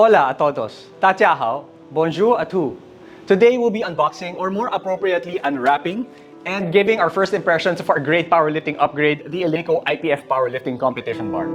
Hola a todos. 大家好. Bonjour à tous. Today we'll be unboxing, or more appropriately, unwrapping, and giving our first impressions of our great powerlifting upgrade, the Eleiko IPF Powerlifting Competition Bar.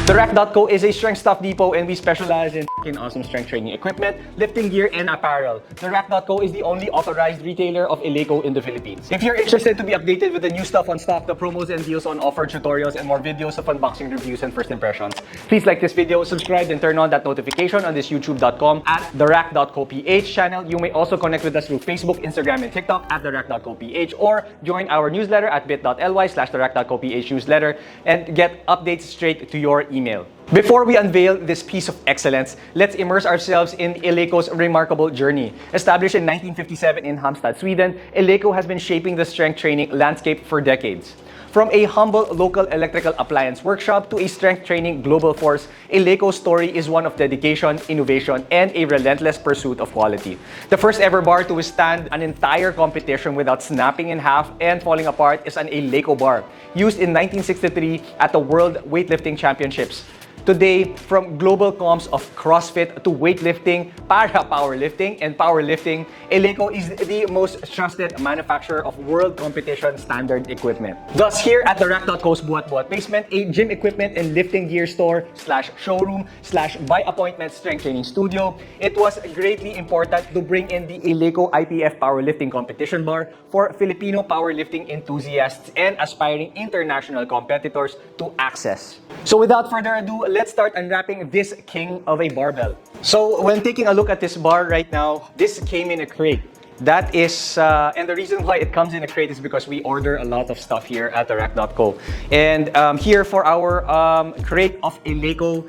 TheRack.co is a strength stuff depot, and we specialize in awesome strength training equipment, lifting gear, and apparel. TheRack.co is the only authorized retailer of Eleiko in the Philippines. If you're interested to be updated with the new stuff on stock, the promos and deals on offer, tutorials, and more videos of unboxing reviews and first impressions, please like this video, subscribe, and turn on that notification on this youtube.com at TheRack.co PH channel. You may also connect with us through Facebook, Instagram, and TikTok at TheRack.co PH, or join our newsletter at bit.ly/TheRack.co PH newsletter and get updates straight to your email. Before we unveil this piece of excellence, let's immerse ourselves in Eleiko's remarkable journey. Established in 1957 in Halmstad, Sweden, Eleiko has been shaping the strength training landscape for decades. From a humble local electrical appliance workshop to a strength training global force, Eleiko's story is one of dedication, innovation, and a relentless pursuit of quality. The first ever bar to withstand an entire competition without snapping in half and falling apart is an Eleiko bar, used in 1963 at the World Weightlifting Championships. Today, from global comps of CrossFit to weightlifting, para-powerlifting, and powerlifting, Eleiko is the most trusted manufacturer of world competition standard equipment. Thus, here at the Rack.co's Buhat-Buhat basement, a gym equipment and lifting gear store / showroom / by appointment strength training studio, it was greatly important to bring in the Eleiko IPF Powerlifting Competition Bar for Filipino powerlifting enthusiasts and aspiring international competitors to access. So without further ado, let's start unwrapping this king of a barbell. So when taking a look at this bar right now, this came in a crate. That is, and the reason why it comes in a crate is because we order a lot of stuff here at the Rack.co. And here for our crate of Eleiko,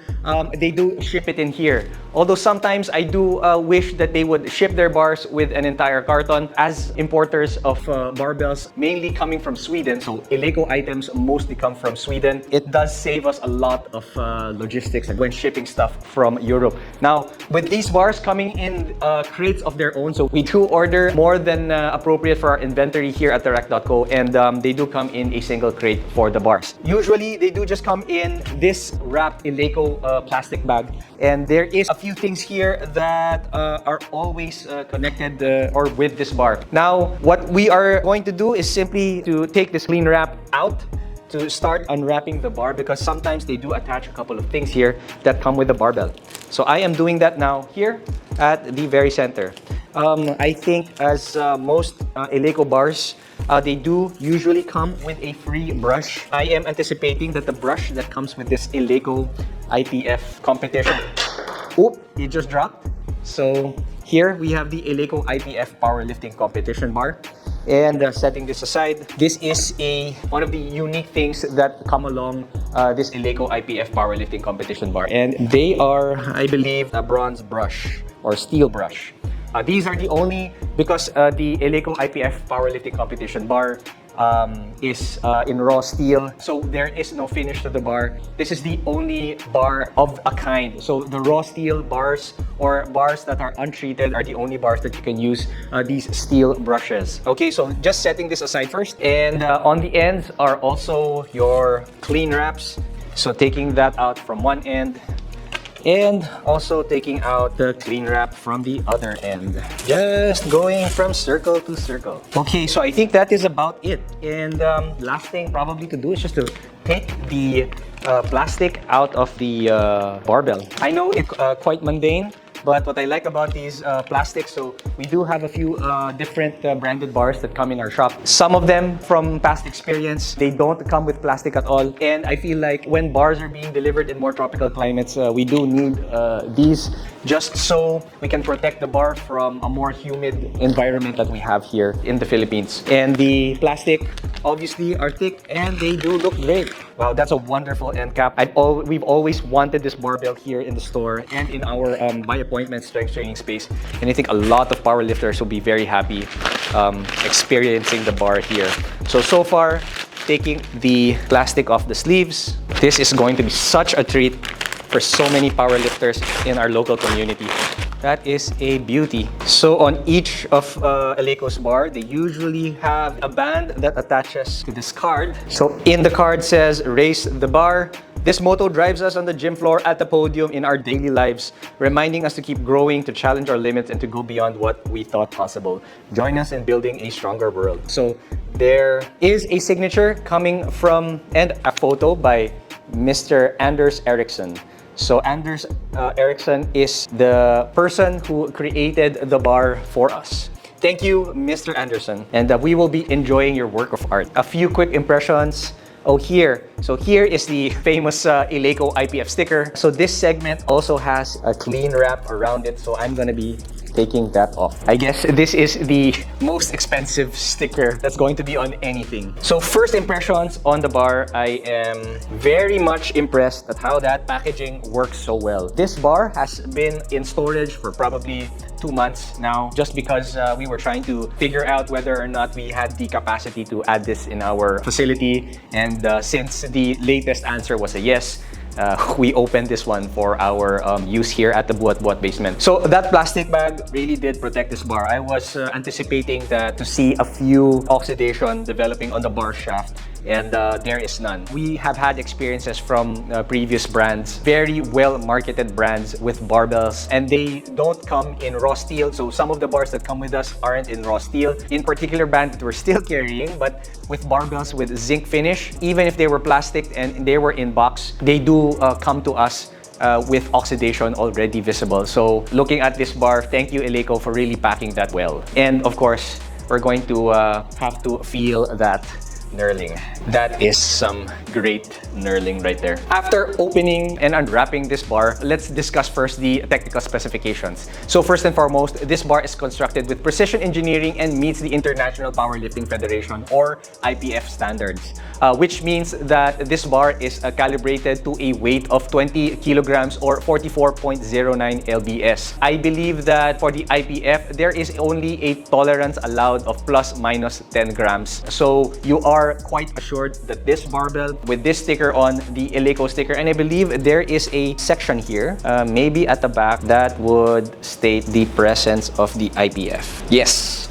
they do ship it in here. Although sometimes I do wish that they would ship their bars with an entire carton. As importers of barbells, mainly coming from Sweden, so Eleiko items mostly come from Sweden, it does save us a lot of logistics when shipping stuff from Europe. Now, with these bars coming in crates of their own, so we do order more than appropriate for our inventory here at the Rack.co, and they do come in a single crate for the bars. Usually, they do just come in this wrapped Eleiko plastic bag, and there is a few things here that are always connected or with this bar. Now, what we are going to do is simply to take this clean wrap out to start unwrapping the bar, because sometimes they do attach a couple of things here that come with the barbell. So I am doing that now here at the very center. I think as most Eleiko bars, they do usually come with a free brush. I am anticipating that the brush that comes with this Eleiko IPF competition, oop, it just dropped. So here we have the Eleiko IPF Powerlifting Competition Bar. And setting this aside, this is one of the unique things that come along this Eleiko IPF Powerlifting Competition Bar. And they are, I believe, a bronze brush or steel brush. These are the only, because the Eleiko IPF Powerlifting Competition Bar is in raw steel, so there is no finish to the bar. This is the only bar of a kind. So the raw steel bars or bars that are untreated are the only bars that you can use these steel brushes. Okay, so just setting this aside first. And on the ends are also your clean wraps. So taking that out from one end, and also taking out the clean wrap from the other end. Just going from circle to circle. Okay, so I think that is about it. And last thing probably to do is just to take the plastic out of the barbell. I know it's quite mundane, but what I like about these plastics, so we do have a few different branded bars that come in our shop. Some of them, from past experience, they don't come with plastic at all. And I feel like when bars are being delivered in more tropical climates, we do need these just so we can protect the bar from a more humid environment that we have here in the Philippines. And the plastic obviously are thick and they do look great. Wow, that's a wonderful end cap. We've always wanted this barbell here in the store and in our by appointment strength training space. And I think a lot of powerlifters will be very happy experiencing the bar here. So far, taking the plastic off the sleeves, this is going to be such a treat for so many powerlifters in our local community. That is a beauty. So on each of Eleiko's bar, they usually have a band that attaches to this card. So in the card says, Raisethebar. This motto drives us on the gym floor, at the podium, in our daily lives, reminding us to keep growing, to challenge our limits, and to go beyond what we thought possible. Join us in building a stronger world. So there is a signature coming from, and a photo by Mr. Anders Eriksson. So Anders Eriksson is the person who created the bar for us. Thank you, Mr. Anderson. And we will be enjoying your work of art. A few quick impressions. Oh, here. So here is the famous Eleiko IPF sticker. So this segment also has a clean wrap around it. So I'm gonna be taking that off. I guess this is the most expensive sticker that's going to be on anything. So first impressions on the bar, I am very much impressed at how that packaging works so well. This bar has been in storage for probably 2 months now, just because we were trying to figure out whether or not we had the capacity to add this in our facility. And since the latest answer was a yes, we opened this one for our use here at the Buat Buat basement. So that plastic bag really did protect this bar. I was anticipating that to see a few oxidation developing on the bar shaft, and there is none. We have had experiences from previous brands, very well marketed brands with barbells, and they don't come in raw steel. So some of the bars that come with us aren't in raw steel. In particular band that we're still carrying, but with barbells with zinc finish, even if they were plastic and they were in box, they do come to us with oxidation already visible. So looking at this bar, thank you Eleiko for really packing that well. And of course, we're going to have to feel that knurling. That is some great knurling right there. After opening and unwrapping this bar, let's discuss first the technical specifications. So first and foremost, this bar is constructed with precision engineering and meets the International Powerlifting Federation or IPF standards, which means that this bar is calibrated to a weight of 20 kilograms or 44.09 lbs. I believe that for the IPF, there is only a tolerance allowed of plus minus 10 grams. So you are quite assured that this barbell with this sticker on, the Eleiko sticker, and I believe there is a section here, maybe at the back, that would state the presence of the IPF. Yes.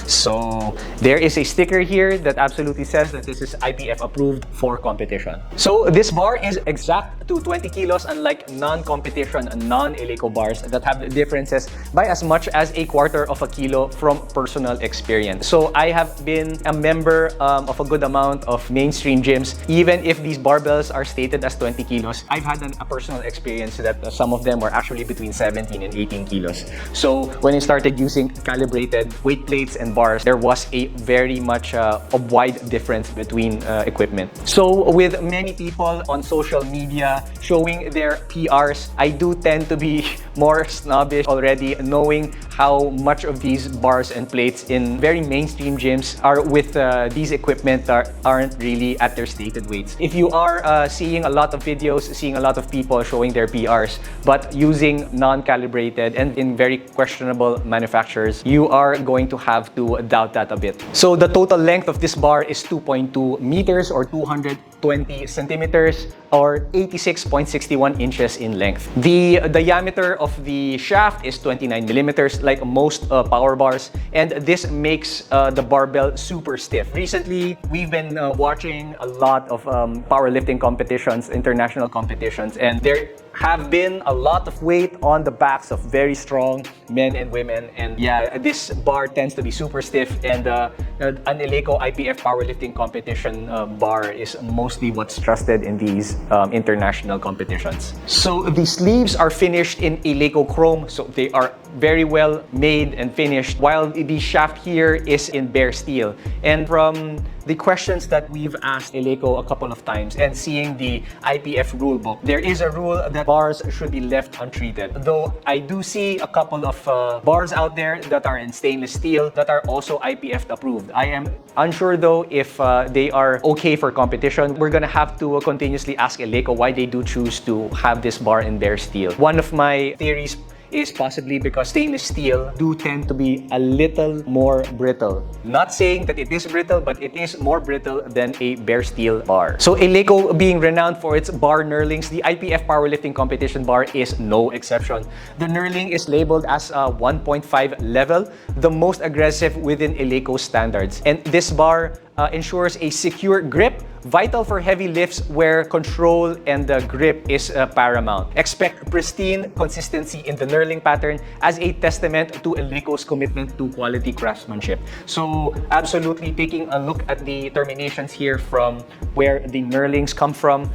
So there is a sticker here that absolutely says that this is IPF approved for competition. So this bar is exact to 20 kilos, unlike non-competition, non-Eleiko bars that have differences by as much as a quarter of a kilo from personal experience. So I have been a member of a good amount of mainstream gyms. Even if these barbells are stated as 20 kilos, I've had a personal experience that some of them were actually between 17 and 18 kilos. So when I started using calibrated weight plates and bars, there was a very much a wide difference between equipment. So with many people on social media showing their PRs, I do tend to be more snobbish already, knowing how much of these bars and plates in very mainstream gyms are with these equipment aren't really at their stated weights. If you are seeing a lot of videos, seeing a lot of people showing their PRs, but using non-calibrated and in very questionable manufacturers, you are going to have to doubt that a bit. So the total length of this bar is 2.2 meters or 220 centimeters or 86.61 inches in length. The diameter of the shaft is 29 millimeters, like most power bars, and this makes the barbell super stiff. Recently, we've been watching a lot of powerlifting competitions, international competitions, and there have been a lot of weight on the backs of very strong men and women, and yeah, this bar tends to be super stiff, and an Eleiko IPF powerlifting competition bar is mostly what's trusted in these international competitions. So the sleeves are finished in Eleiko chrome, so they are very well made and finished, while the shaft here is in bare steel. And from the questions that we've asked Eleiko a couple of times and seeing the IPF rulebook, there is a rule that bars should be left untreated. Though I do see a couple of bars out there that are in stainless steel that are also IPF approved. I am unsure though if they are okay for competition. We're gonna have to continuously ask Eleiko why they do choose to have this bar in bare steel. One of my theories is possibly because stainless steel do tend to be a little more brittle. Not saying that it is brittle, but it is more brittle than a bare steel bar. So Eleiko, being renowned for its bar knurlings, the IPF powerlifting competition bar is no exception. The knurling is labeled as a 1.5 level, the most aggressive within Eleiko standards. And this bar ensures a secure grip, vital for heavy lifts where control and the grip is paramount. Expect pristine consistency in the knurling pattern as a testament to Eleiko's commitment to quality craftsmanship. So absolutely taking a look at the terminations here from where the knurlings come from.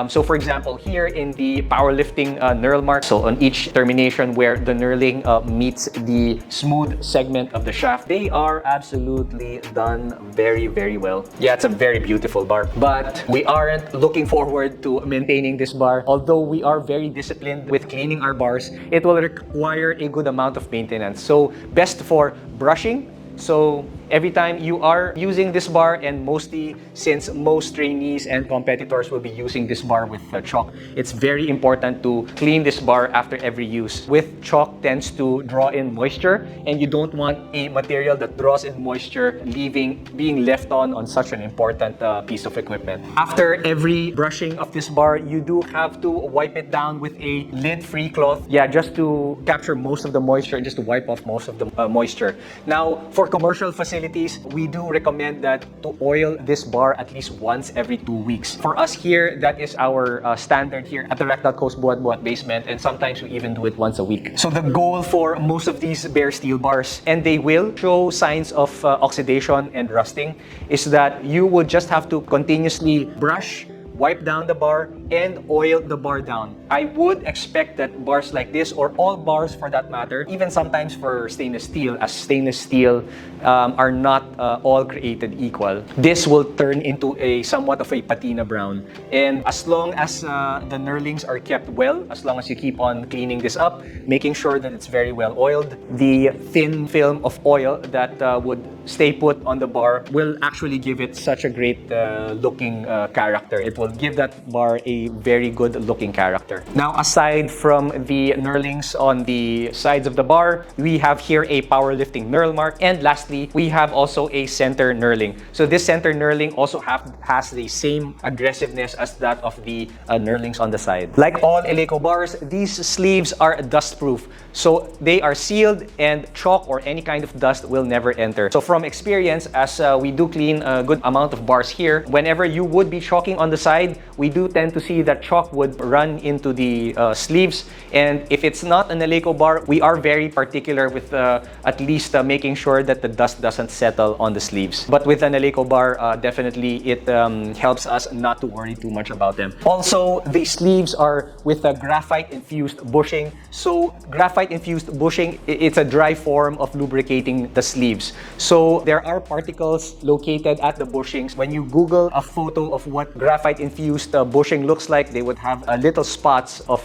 So for example, here in the powerlifting knurl mark, so on each termination where the knurling meets the smooth segment of the shaft, they are absolutely done very, very well. Yeah, it's a very beautiful bar. But we aren't looking forward to maintaining this bar. Although we are very disciplined with cleaning our bars, it will require a good amount of maintenance. So best for brushing. So every time you are using this bar, and mostly since most trainees and competitors will be using this bar with chalk, it's very important to clean this bar after every use. With chalk tends to draw in moisture, and you don't want a material that draws in moisture being left on such an important piece of equipment. After every brushing of this bar, you do have to wipe it down with a lid-free cloth. Yeah, just to capture most of the moisture and just to wipe off most of the moisture. Now, for commercial facilities, we do recommend that to oil this bar at least once every 2 weeks. For us here, that is our standard here at the Rack.co's Buat Buat basement, and sometimes we even do it once a week. So the goal for most of these bare steel bars, and they will show signs of oxidation and rusting, is that you would just have to continuously brush, wipe down the bar, and oil the bar down. I would expect that bars like this, or all bars for that matter, even sometimes for stainless steel, as stainless steel are not all created equal, this will turn into a somewhat of a patina brown. And as long as the knurlings are kept well, as long as you keep on cleaning this up, making sure that it's very well oiled, the thin film of oil that would stay put on the bar will actually give it such a great looking character. It will give that bar a very good looking character. Now, aside from the knurlings on the sides of the bar, we have here a powerlifting knurl mark, and lastly, we have also a center knurling. So this center knurling also has the same aggressiveness as that of the knurlings on the side. Like all Eleiko bars, these sleeves are dust proof. So they are sealed, and chalk or any kind of dust will never enter. So from experience, as we do clean a good amount of bars here, whenever you would be chalking on the side, we do tend to see that chalk would run into the sleeves. And if it's not an Eleiko bar, we are very particular with at least making sure that the dust doesn't settle on the sleeves. But with an Eleiko bar, definitely it helps us not to worry too much about them. Also, the sleeves are with a graphite-infused bushing. So graphite-infused bushing, it's a dry form of lubricating the sleeves. So there are particles located at the bushings. When you Google a photo of what graphite-infused bushing looks like, they would have little spots of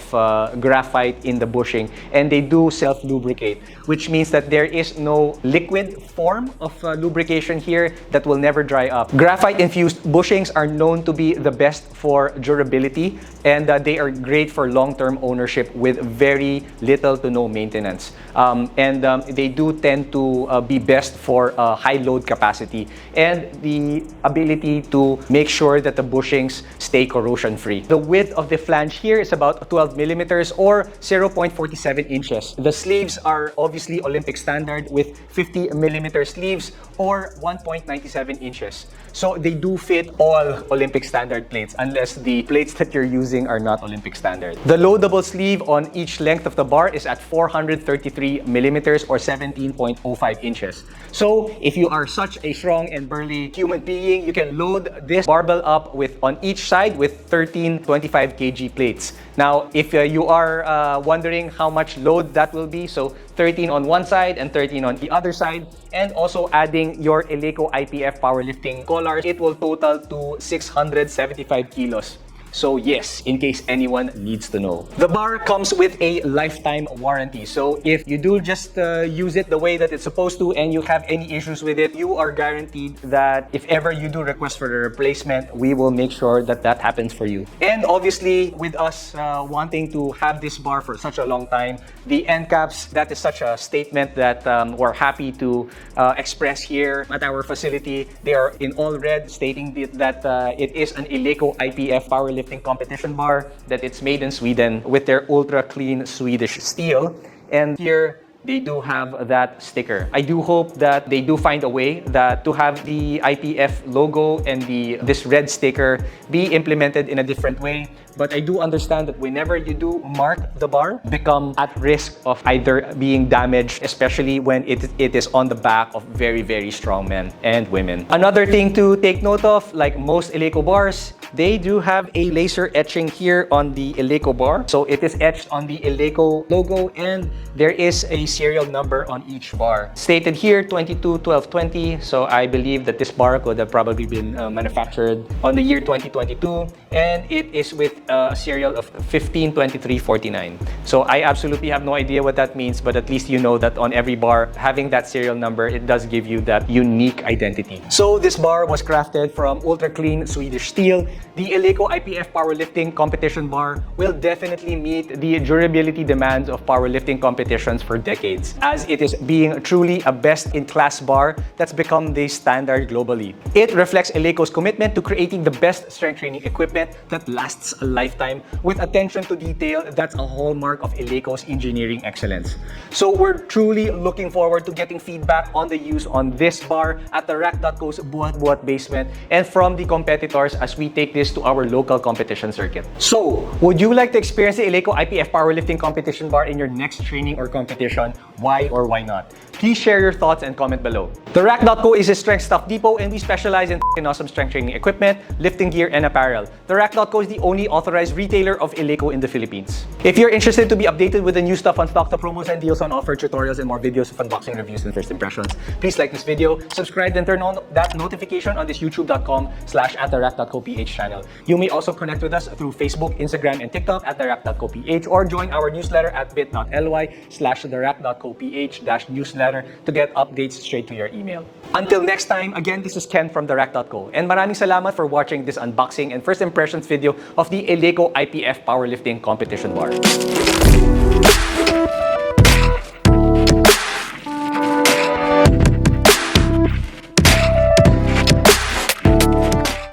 graphite in the bushing, and they do self-lubricate, which means that there is no liquid form of lubrication here that will never dry up. Graphite-infused bushings are known to be the best for durability, and they are great for long-term ownership with very little to no maintenance. They do tend to be best for high load capacity and the ability to make sure that the bushings stay corrosion free. The width of the flange here is about 12 millimeters or 0.47 inches. The sleeves are obviously Olympic standard with 50 millimeter sleeves or 1.97 inches. So they do fit all Olympic standard plates, unless the plates that you're using are not Olympic standard. The loadable sleeve on each length of the bar is at 433 millimeters or 17.05 inches. So if you are such a strong and burly human being, you can load this barbell up on each side with 13 25 kg plates. Now, if you are wondering how much load that will be, so 13 on one side and 13 on the other side, and also adding your Eleiko IPF powerlifting collars, it will total to 675 kilos. So yes, in case anyone needs to know. The bar comes with a lifetime warranty. So if you do just use it the way that it's supposed to and you have any issues with it, you are guaranteed that if ever you do request for a replacement, we will make sure that that happens for you. And obviously, with us wanting to have this bar for such a long time, the end caps, that is such a statement that we're happy to express here at our facility. They are in all red, stating that it is an Eleiko IPF Powerlifting competition bar, that it's made in Sweden with their ultra clean Swedish steel. And here, they do have that sticker. I do hope that they do find a way that to have the IPF logo and this red sticker be implemented in a different way. But I do understand that whenever you do mark the bar, become at risk of either being damaged, especially when it is on the back of very, very strong men and women. Another thing to take note of, like most Eleiko bars, they do have a laser etching here on the Eleiko bar. So it is etched on the Eleiko logo, and there is a serial number on each bar. Stated here, 221220. So I believe that this bar could have probably been manufactured on the year 2022, and it is with a serial of 152349. So I absolutely have no idea what that means, but at least you know that on every bar, having that serial number, it does give you that unique identity. So this bar was crafted from ultra clean Swedish steel. The Eleiko IPF Powerlifting competition bar will definitely meet the durability demands of powerlifting competitions for decades, as it is being truly a best-in-class bar that's become the standard globally. It reflects Eleiko's commitment to creating the best strength training equipment that lasts a lifetime with attention to detail that's a hallmark of Eleiko's engineering excellence. So we're truly looking forward to getting feedback on the use on this bar at the Rack.co's Buhat Buhat basement and from the competitors as we take this to our local competition circuit. So, would you like to experience the Eleiko IPF Powerlifting competition bar in your next training or competition? Why or why not? Please share your thoughts and comment below. The Rack.co is a strength stuff depot, and we specialize in awesome strength training equipment, lifting gear, and apparel. The Rack.co is the only authorized retailer of Eleiko in the Philippines. If you're interested to be updated with the new stuff on stock, the promos and deals on offer, tutorials, and more videos of unboxing, reviews, and first impressions, please like this video, subscribe, and turn on that notification on this youtube.com/@therack.co.ph channel. You may also connect with us through Facebook, Instagram, and TikTok at therack.co.ph, or join our newsletter at bit.ly/therack.co.ph-newsletter to get updates straight to your email. Until next time, again, this is Ken from therack.co, and maraming salamat for watching this unboxing and first impressions video of the Eleiko IPF Powerlifting Competition Bar.